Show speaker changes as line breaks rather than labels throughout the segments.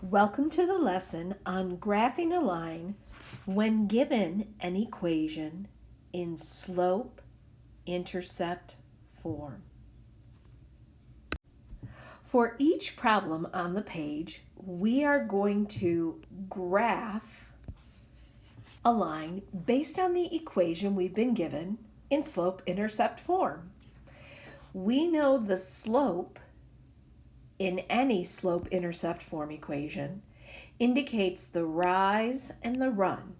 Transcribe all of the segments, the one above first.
Welcome to the lesson on graphing a line when given an equation in slope-intercept form. For each problem on the page, we are going to graph a line based on the equation we've been given in slope-intercept form. We know the slope in any slope-intercept form equation indicates the rise and the run.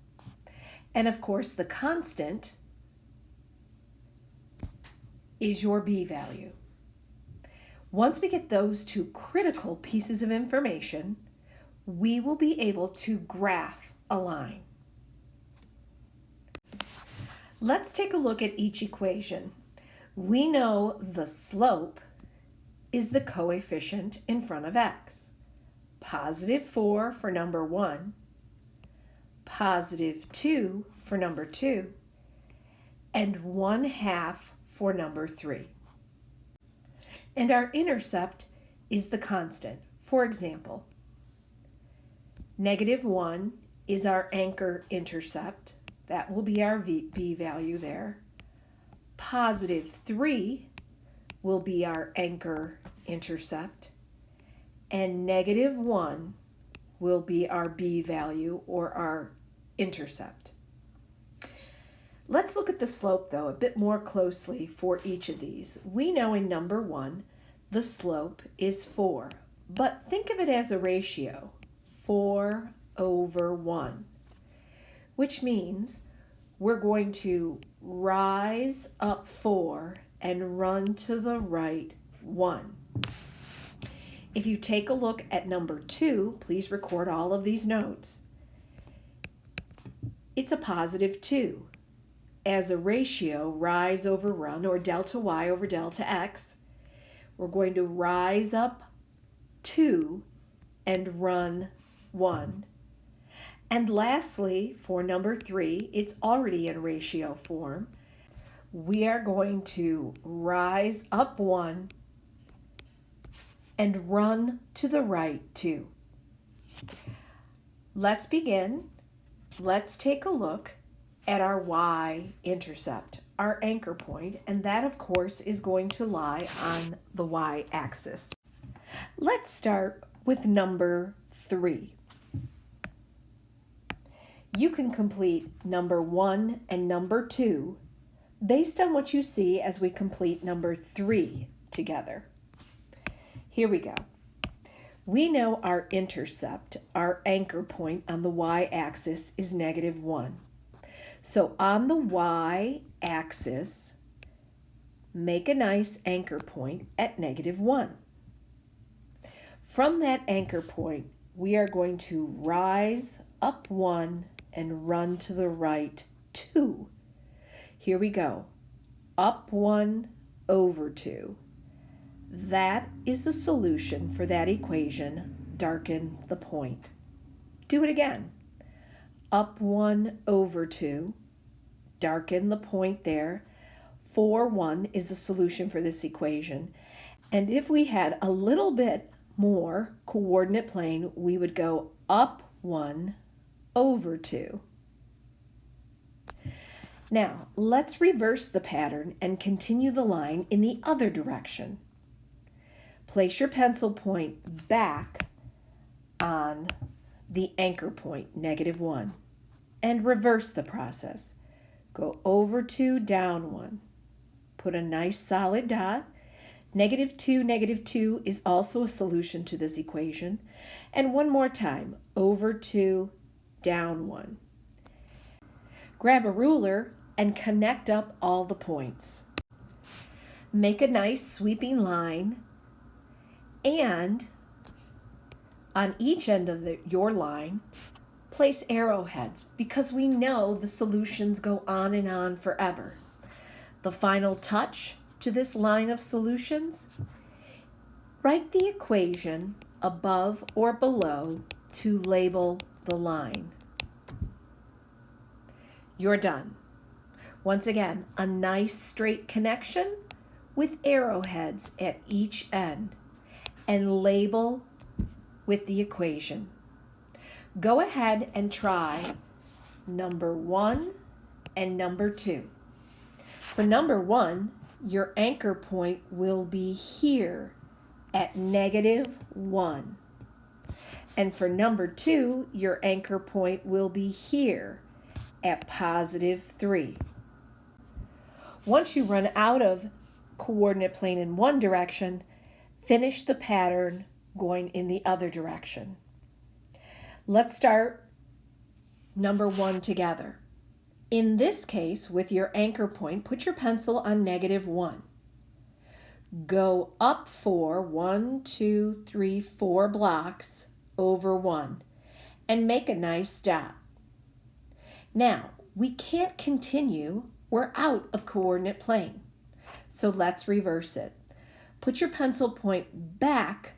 And of course, the constant is your b-value. Once we get those two critical pieces of information, we will be able to graph a line. Let's take a look at each equation. We know the slope is the coefficient in front of x. Positive 4 for number 1, positive 2 for number 2, and 1/2 for number 3. And our intercept is the constant. For example, -1 is our anchor intercept. That will be our b value there. Positive 3 will be our anchor intercept, and -1 will be our b value or our intercept. Let's look at the slope though a bit more closely for each of these. We know in number 1 the slope is 4, but think of it as a ratio, 4/1, which means we're going to rise up 4 and run to the right 1. If you take a look at number 2, please record all of these notes. It's a positive 2. As a ratio, rise over run, or delta y over delta x, we're going to rise up 2 and run 1. And lastly, for number 3, it's already in ratio form. We are going to rise up 1 and run to the right 2. Let's begin. Let's take a look at our y-intercept, our anchor point, and that of course is going to lie on the y-axis. Let's start with number 3. You can complete number 1 and number 2 based on what you see as we complete number 3 together. Here we go. We know our intercept, our anchor point on the y-axis is -1. So on the y-axis, make a nice anchor point at -1. From that anchor point, we are going to rise up 1 and run to the right 2. Here we go. Up 1 over 2. That is a solution for that equation. Darken the point. Do it again. Up 1 over 2. Darken the point there. 4, 1 is the solution for this equation. And if we had a little bit more coordinate plane, we would go up 1 over 2. Now, let's reverse the pattern and continue the line in the other direction. Place your pencil point back on the anchor point, -1, and reverse the process. Go over 2, down 1. Put a nice solid dot. -2, -2 is also a solution to this equation. And one more time, over 2, down 1. Grab a ruler and connect up all the points. Make a nice sweeping line, and on each end of your line, place arrowheads, because we know the solutions go on and on forever. The final touch to this line of solutions, write the equation above or below to label the line. You're done. Once again, a nice straight connection with arrowheads at each end, and label with the equation. Go ahead and try number 1 and number 2. For number 1, your anchor point will be here at -1. And for number 2, your anchor point will be here at +3. Once you run out of coordinate plane in one direction, finish the pattern going in the other direction. Let's start number 1 together. In this case, with your anchor point, put your pencil on -1. Go up 4 blocks over 1 and make a nice dot. Now, we can't continue. We're out of coordinate plane. So let's reverse it. Put your pencil point back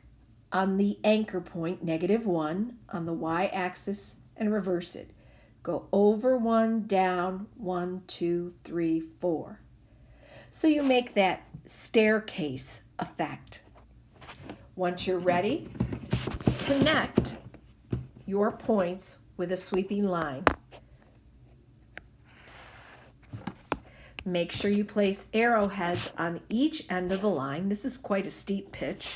on the anchor point, -1, on the y-axis and reverse it. Go over 1, down 1, 2, 3, 4. So you make that staircase effect. Once you're ready, connect your points with a sweeping line. Make sure you place arrowheads on each end of the line. This is quite a steep pitch.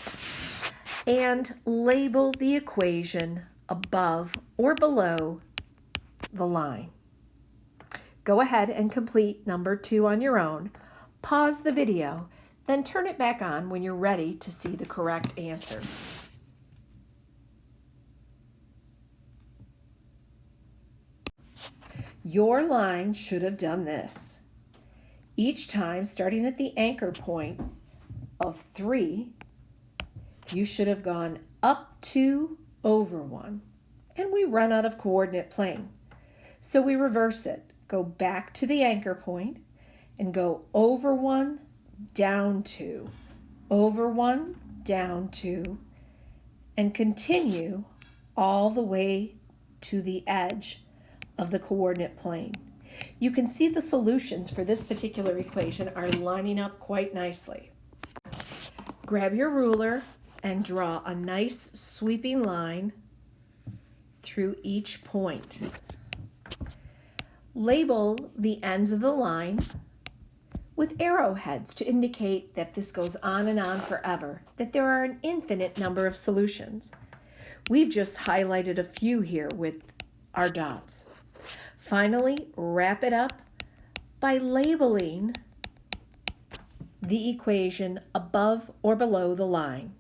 And label the equation above or below the line. Go ahead and complete number 2 on your own. Pause the video, then turn it back on when you're ready to see the correct answer. Your line should have done this. Each time, starting at the anchor point of 3, you should have gone up 2, over 1, and we run out of coordinate plane. So we reverse it. Go back to the anchor point and go over 1, down 2, over 1, down 2, and continue all the way to the edge of the coordinate plane. You can see the solutions for this particular equation are lining up quite nicely. Grab your ruler and draw a nice sweeping line through each point. Label the ends of the line with arrowheads to indicate that this goes on and on forever, that there are an infinite number of solutions. We've just highlighted a few here with our dots. Finally, wrap it up by labeling the equation above or below the line.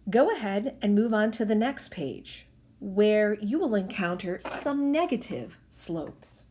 Go ahead and move on to the next page, where you will encounter some negative slopes.